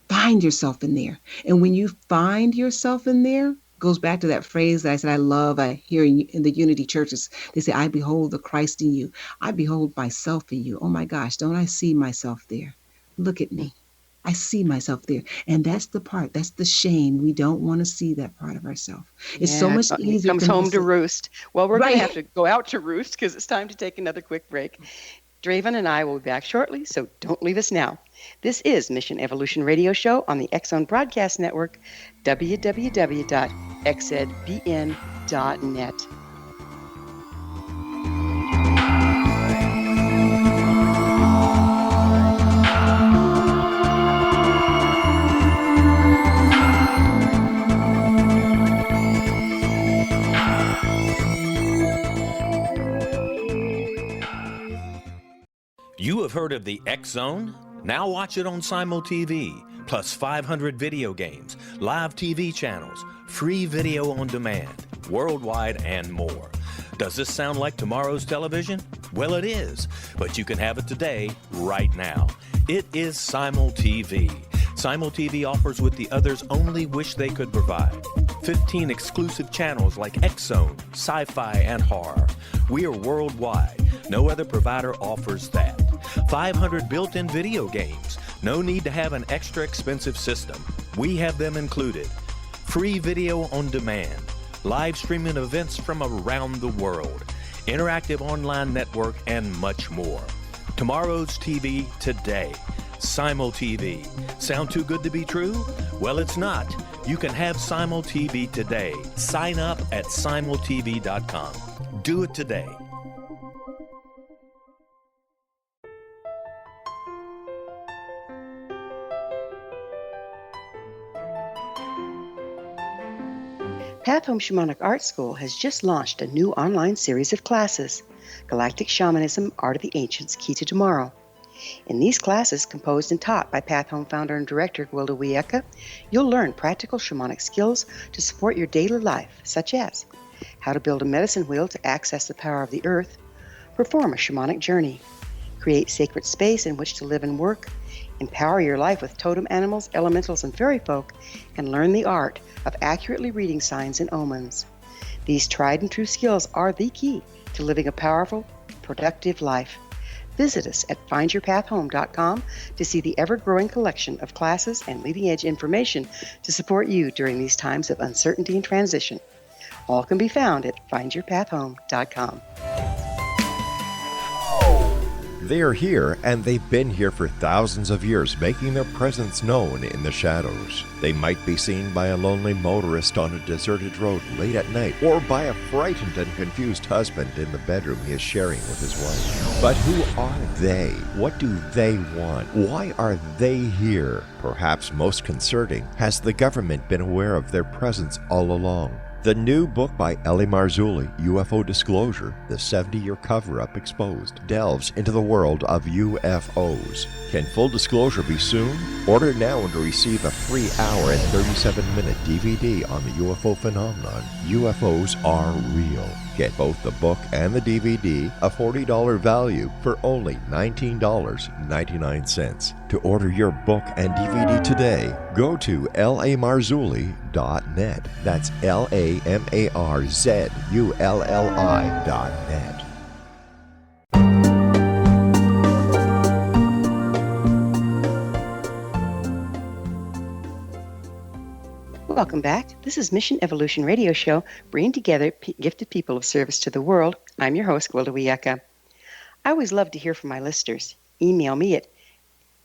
Find yourself in there. And when you find yourself in there, goes back to that phrase that I said I love. I hear in the Unity churches, they say, I behold the Christ in you. I behold myself in you. Oh my gosh, don't I see myself there? Look at me. I see myself there. And that's the part, that's the shame. We don't want to see that part of ourselves. It's so much easier. It comes home to roost. Well, we're going to have to go out to roost because it's time to take another quick break. Dravon and I will be back shortly, so don't leave us now. This is Mission Evolution Radio Show on the X-Zone Broadcast Network, www.xzbn.net. You have heard of the X-Zone? Now watch it on Simul TV, plus 500 video games, live TV channels, free video on demand, worldwide, and more. Does this sound like tomorrow's television? Well, it is, but you can have it today, right now. It is Simul TV. Simul TV offers what the others only wish they could provide. 15 exclusive channels like X-Zone, Sci-Fi, and Horror. We are worldwide. No other provider offers that. 500 built-in video games. No need to have an extra expensive system. We have them included. Free video on demand. Live streaming events from around the world. Interactive online network, and much more. Tomorrow's TV today. Simul TV. Sound too good to be true? Well, it's not. You can have Simul TV today. Sign up at simultv.com. Do it today. Path Home Shamanic Art School has just launched a new online series of classes, Galactic Shamanism, Art of the Ancients, Key to Tomorrow. In these classes, composed and taught by Path Home founder and director Gwilda Wiyaka, you'll learn practical shamanic skills to support your daily life, such as how to build a medicine wheel to access the power of the earth, perform a shamanic journey, create sacred space in which to live and work, empower your life with totem animals, elementals, and fairy folk, and learn the art of accurately reading signs and omens. These tried and true skills are the key to living a powerful, productive life. Visit us at findyourpathhome.com to see the ever-growing collection of classes and leading-edge information to support you during these times of uncertainty and transition. All can be found at findyourpathhome.com. They are here, and they've been here for thousands of years, making their presence known in the shadows. They might be seen by a lonely motorist on a deserted road late at night, or by a frightened and confused husband in the bedroom he is sharing with his wife. But who are they? What do they want? Why are they here? Perhaps most concerning, has the government been aware of their presence all along? The new book by Ellie Marzulli, UFO Disclosure, The 70-Year Cover-Up Exposed, delves into the world of UFOs. Can full disclosure be soon? Order now and receive a free hour and 37-minute DVD on the UFO phenomenon. UFOs are real. Get both the book and the DVD, a $40 value, for only $19.99. To order your book and DVD today, go to lamarzulli.net. That's LAMARZULLI.net. Welcome back. This is Mission Evolution Radio Show, bringing together gifted people of service to the world. I'm your host, Gwilda Wiyaka. I always love to hear from my listeners. Email me at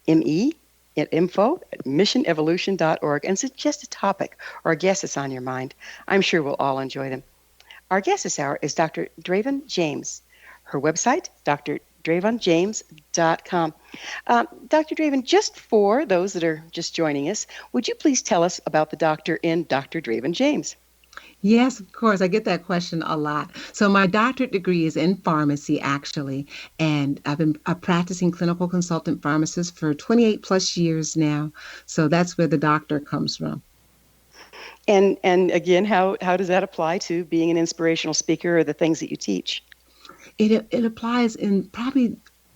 info@missionevolution.org and suggest a topic or a guest that's on your mind. I'm sure we'll all enjoy them. Our guest this hour is Dr. Dravon James. Her website, dravonjames.com. Dr. Dravon, just for those that are just joining us, would you please tell us about the doctor in Dr. Dravon James? Yes, of course. I get that question a lot. So my doctorate degree is in pharmacy, actually, and I've been a practicing clinical consultant pharmacist for 28 plus years now. So that's where the doctor comes from. And again, how does that apply to being an inspirational speaker or the things that you teach? It applies in probably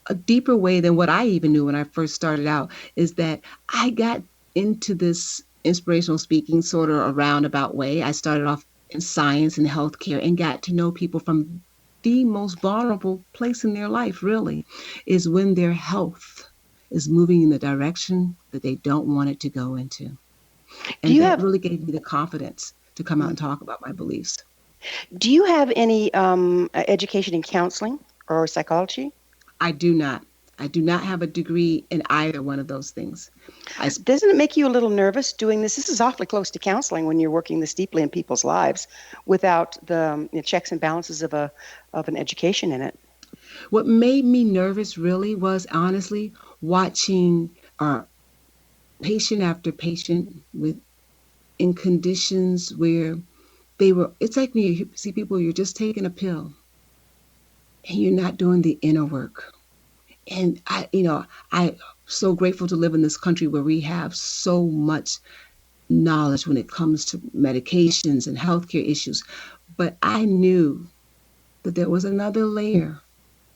a deeper way than what I even knew when I first started out, is that I got into this inspirational speaking sort of a roundabout way. I started off in science and healthcare and got to know people from the most vulnerable place in their life, really, is when their health is moving in the direction that they don't want it to go into. And that really gave me the confidence to come out and talk about my beliefs. Do you have any education in counseling or psychology? I do not. I do not have a degree in either one of those things. Doesn't it make you a little nervous doing this? This is awfully close to counseling when you're working this deeply in people's lives without the checks and balances of an education in it. What made me nervous really was honestly watching patient after patient in conditions where it's like when you see people, you're just taking a pill and you're not doing the inner work. And I'm so grateful to live in this country where we have so much knowledge when it comes to medications and healthcare issues. But I knew that there was another layer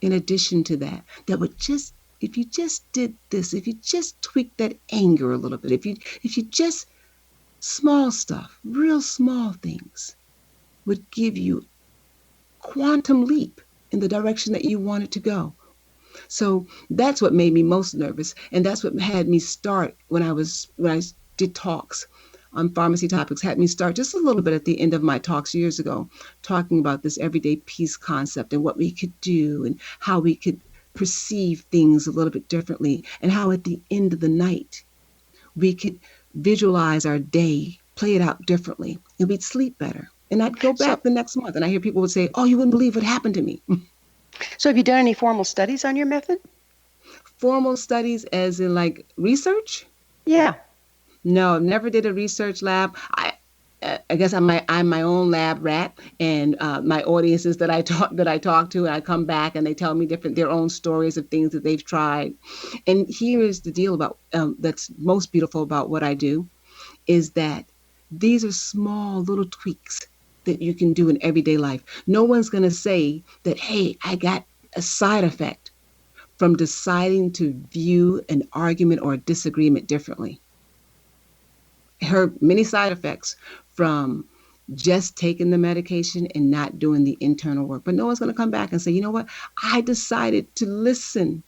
in addition to that would just, if you just did this, if you just tweaked that anger a little bit, if you just small stuff, real small things, would give you quantum leap in the direction that you wanted to go. So that's what made me most nervous, and that's what had me start when I did talks on pharmacy topics, had me start just a little bit at the end of my talks years ago, talking about this everyday peace concept and what we could do and how we could perceive things a little bit differently, and how at the end of the night we could visualize our day, play it out differently, and we'd sleep better. And I'd go back the next month and I hear people would say, "Oh, you wouldn't believe what happened to me." So have you done any formal studies on your method? Formal studies as in like research? Yeah. No, never did a research lab. I guess I'm my own lab rat, and my audiences that I talk to, and I come back and they tell me their own stories of things that they've tried. And here is the deal about that's most beautiful about what I do, is that these are small little tweaks that you can do in everyday life. No one's going to say that, hey, I got a side effect from deciding to view an argument or a disagreement differently. I heard many side effects from just taking the medication and not doing the internal work. But no one's going to come back and say, you know what? I decided to listen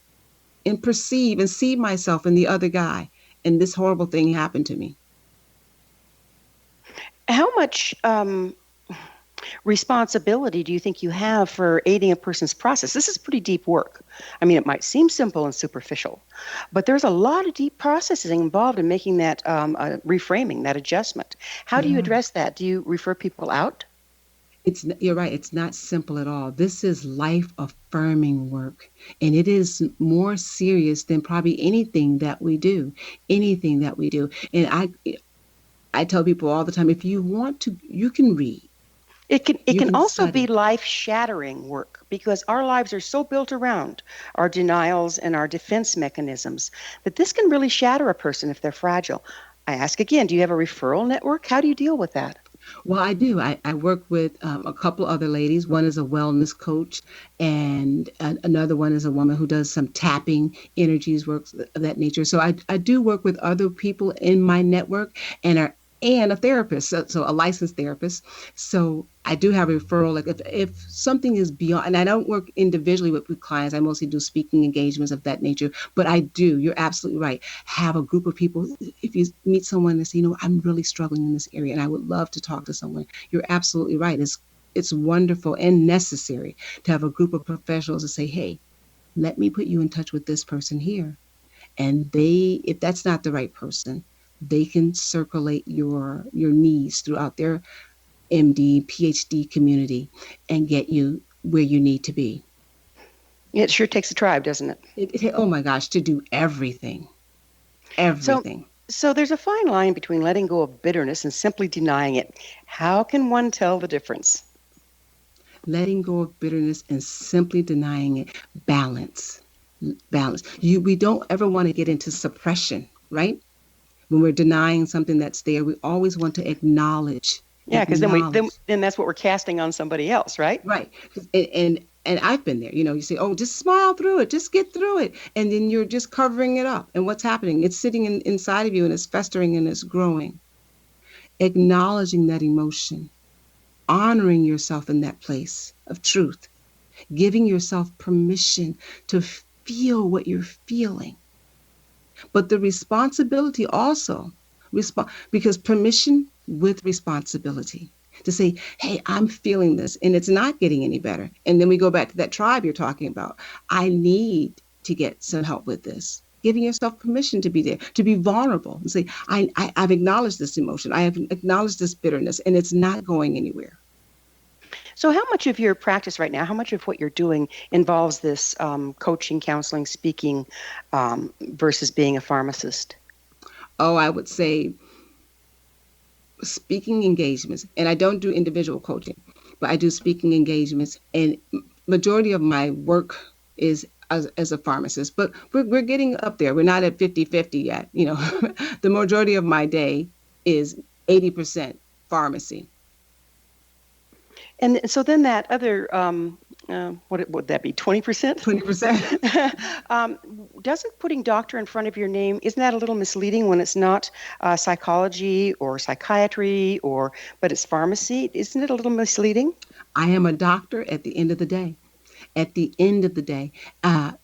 and perceive and see myself in the other guy, and this horrible thing happened to me. How much responsibility do you think you have for aiding a person's process? This is pretty deep work. I mean, it might seem simple and superficial, but there's a lot of deep processing involved in making that reframing, that adjustment. How do you address that? Do you refer people out? You're right. It's not simple at all. This is life-affirming work, and it is more serious than probably anything that we do. And I tell people all the time, if you want to, you can read. It You can can also be study. life-shattering work because our lives are so built around our denials and our defense mechanisms that this can really shatter a person if they're fragile. I ask again, do you have a referral network? How do you deal with that? Well, I do. I work with a couple other ladies. One is a wellness coach, and another one is a woman who does some tapping energies works of that nature. So I do work with other people in my network and a therapist, so a licensed therapist. So I do have a referral. Like if something is beyond, and I don't work individually with clients. I mostly do speaking engagements of that nature. But I do. You're absolutely right. Have a group of people. If you meet someone and say, I'm really struggling in this area, and I would love to talk to someone. You're absolutely right. It's wonderful and necessary to have a group of professionals to say, hey, let me put you in touch with this person here. And if that's not the right person, they can circulate your needs throughout their MD, PhD community and get you where you need to be. It sure takes a tribe, doesn't it? Oh my gosh, to do everything, So, everything. so there's a fine line between letting go of bitterness and simply denying it. How can one tell the difference? Letting go of bitterness and simply denying it. Balance. We don't ever want to get into suppression, right? When we're denying something that's there, we always want to acknowledge. Yeah, because then that's what we're casting on somebody else, right? Right. And I've been there. You say, oh, just smile through it, just get through it, and then you're just covering it up. And what's happening? It's sitting inside of you, and it's festering and it's growing. Acknowledging that emotion, honoring yourself in that place of truth, giving yourself permission to feel what you're feeling. But the responsibility also, because permission with responsibility to say, hey, I'm feeling this and it's not getting any better. And then we go back to that tribe you're talking about. I need to get some help with this. Giving yourself permission to be there, to be vulnerable and say, I've acknowledged this emotion. I have acknowledged this bitterness and it's not going anywhere. So how much of your practice right now, how much of what you're doing involves this coaching, counseling, speaking versus being a pharmacist? Oh, I would say speaking engagements. And I don't do individual coaching, but I do speaking engagements. And majority of my work is as a pharmacist. But we're getting up there. We're not at 50-50 yet. The majority of my day is 80% pharmacy. And so then that other, what would that be, 20%? 20%. Doesn't putting doctor in front of your name, isn't that a little misleading when it's not psychology or psychiatry, but it's pharmacy? Isn't it a little misleading? I am a doctor at the end of the day. At the end of the day.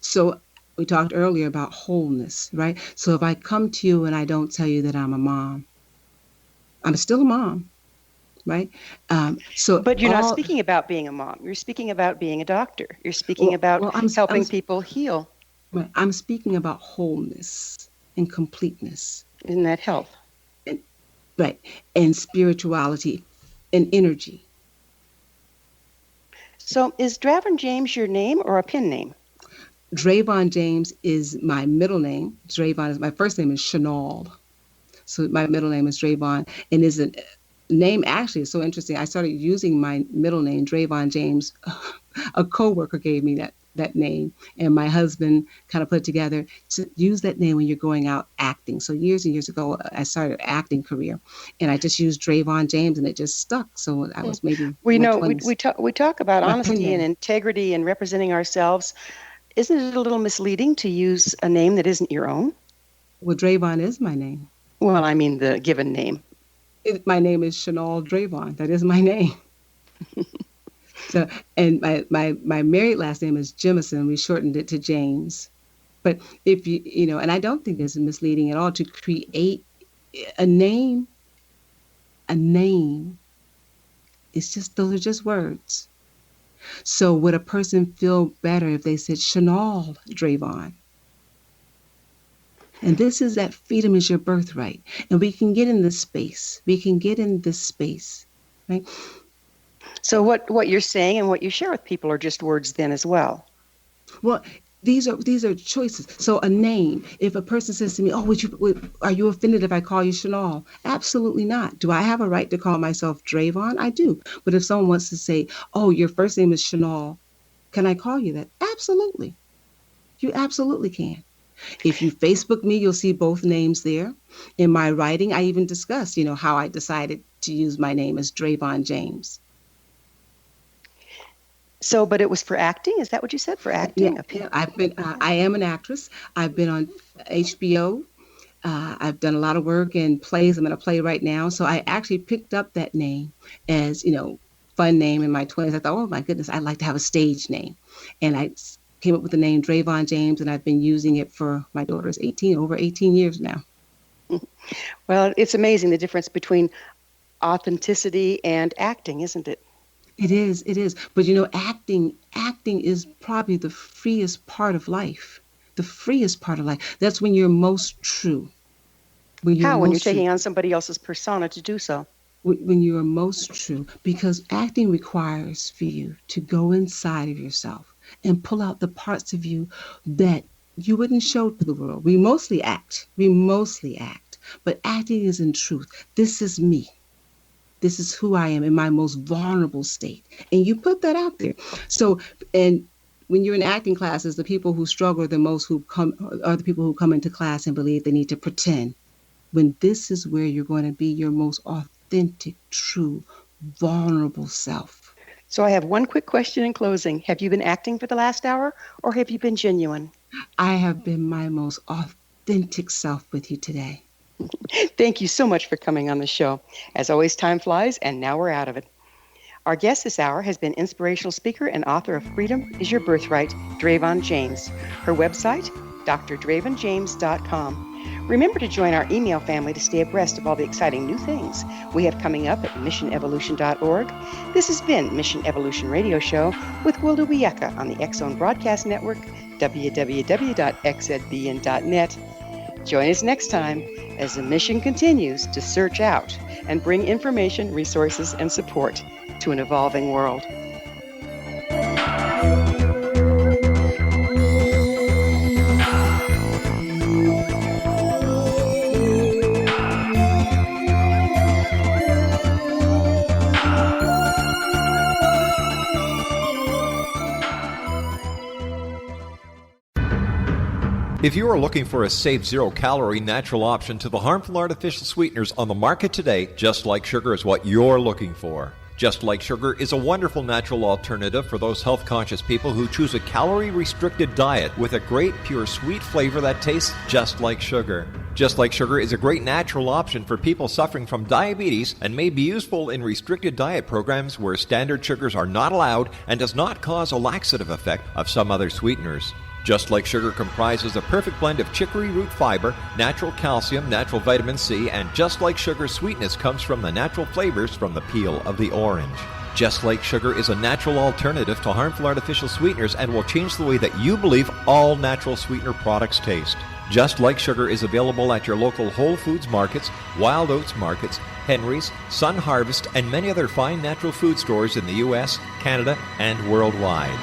So we talked earlier about wholeness, right? So if I come to you and I don't tell you that I'm a mom, I'm still a mom. Right. But you're not speaking about being a mom. You're speaking about being a doctor. You're speaking about helping people heal. Right. I'm speaking about wholeness and completeness. Isn't that health? Right. And spirituality and energy. So is Dravon James your name or a pen name? Dravon James is my middle name. Dravon is my first name is Chanel. So my middle name is Dravon and is a name actually is so interesting. I started using my middle name, Dravon James. A coworker gave me that name, and my husband kind of put together to use that name when you're going out acting. So years and years ago, I started an acting career, and I just used Dravon James, and it just stuck. So I was maybe we talk about honesty and integrity and representing ourselves. Isn't it a little misleading to use a name that isn't your own? Well, Dravon is my name. Well, I mean the given name. My name is Chanel Dravon. That is my name. So, and my married last name is Jemison. We shortened it to James. But if and I don't think it's misleading at all to create a name. A name. Those are just words. So would a person feel better if they said Chanel Dravon? And this is that freedom is your birthright. And we can get in this space. Right? So what you're saying and what you share with people are just words then as well. Well, These are choices. So a name, if a person says to me, oh, are you offended if I call you Chanel? Absolutely not. Do I have a right to call myself Dravon? I do. But if someone wants to say, oh, your first name is Chanel, can I call you that? Absolutely. You absolutely can. If you Facebook me, you'll see both names there. In my writing, I even discussed, how I decided to use my name as Dravon James. So, but it was for acting? Is that what you said? For acting? Yeah, I am an actress. I've been on HBO. I've done a lot of work in plays. I'm in a play right now. So I actually picked up that name as, fun name in my 20s. I thought, oh my goodness, I'd like to have a stage name. And I came up with the name Dravon James, and I've been using it for my daughter's over 18 years now. Well, it's amazing the difference between authenticity and acting, isn't it? It is. But acting is probably the freest part of life. The freest part of life. That's when you're most true. When you're taking on somebody else's persona to do so. When you are most true, because acting requires for you to go inside of yourself and pull out the parts of you that you wouldn't show to the world. We mostly act, but acting is in truth. This is me. This is who I am in my most vulnerable state. And you put that out there. So, and when you're in acting classes, the people who struggle the most are the people who come into class and believe they need to pretend. When this is where you're going to be your most authentic, true, vulnerable self. So I have one quick question in closing. Have you been acting for the last hour, or have you been genuine? I have been my most authentic self with you today. Thank you so much for coming on the show. As always, time flies, and now we're out of it. Our guest this hour has been inspirational speaker and author of Freedom is Your Birthright, Dravon James. Her website, dravonjames.com. Remember to join our email family to stay abreast of all the exciting new things we have coming up at missionevolution.org. This has been Mission Evolution Radio Show with Wilda Wieka on the X-Zone Broadcast Network, www.xzbn.net. Join us next time as the mission continues to search out and bring information, resources, and support to an evolving world. If you are looking for a safe, zero-calorie natural option to the harmful artificial sweeteners on the market today, Just Like Sugar is what you're looking for. Just Like Sugar is a wonderful natural alternative for those health-conscious people who choose a calorie-restricted diet with a great, pure, sweet flavor that tastes just like sugar. Just Like Sugar is a great natural option for people suffering from diabetes and may be useful in restricted diet programs where standard sugars are not allowed and does not cause a laxative effect of some other sweeteners. Just Like Sugar comprises a perfect blend of chicory root fiber, natural calcium, natural vitamin C, and Just Like Sugar's sweetness comes from the natural flavors from the peel of the orange. Just Like Sugar is a natural alternative to harmful artificial sweeteners and will change the way that you believe all natural sweetener products taste. Just Like Sugar is available at your local Whole Foods markets, Wild Oats markets, Henry's, Sun Harvest, and many other fine natural food stores in the U.S., Canada, and worldwide.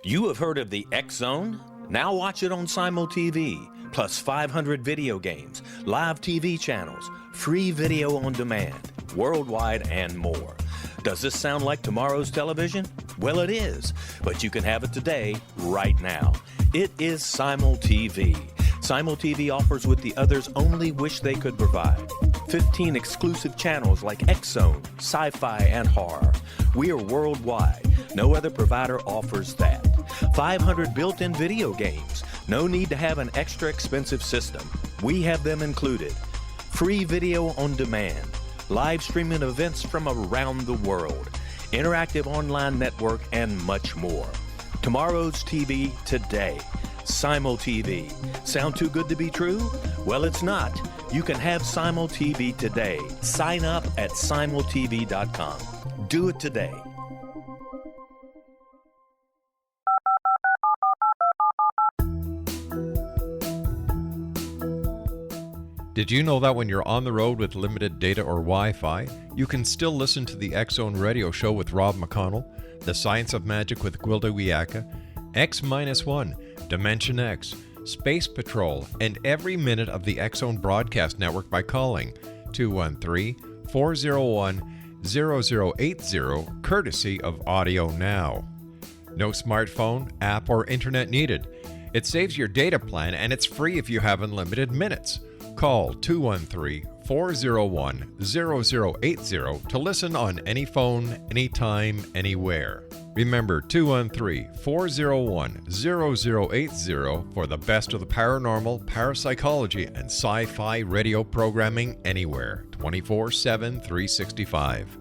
You have heard of the X-Zone? Now watch it on Simul TV, plus 500 video games, live TV channels, free video on demand, worldwide, and more. Does this sound like tomorrow's television? Well, it is, but you can have it today, right now. It is Simul TV. Simul TV offers what the others only wish they could provide. 15 exclusive channels like X-Zone, Sci-Fi, and Horror. We are worldwide. No other provider offers that. 500 built-in video games. No need to have an extra expensive system. We have them included. Free video on demand. Live streaming events from around the world. Interactive online network, and much more. Tomorrow's TV today. Simul TV. Sound too good to be true? Well, it's not. You can have Simul TV today. Sign up at simultv.com. Do it today. Did you know that when you're on the road with limited data or Wi-Fi, you can still listen to the X-Zone Radio Show with Rob McConnell? The Science of Magic with Gwilda Wiyaka, X-1, Dimension X, Space Patrol, and every minute of the X-Zone Broadcast Network by calling 213-401-0080, courtesy of Audio Now. No smartphone, app, or internet needed. It saves your data plan and it's free if you have unlimited minutes. Call 213-401-0080 to listen on any phone, anytime, anywhere. Remember 213-401-0080 for the best of the paranormal, parapsychology, and sci-fi radio programming anywhere, 24/7, 365.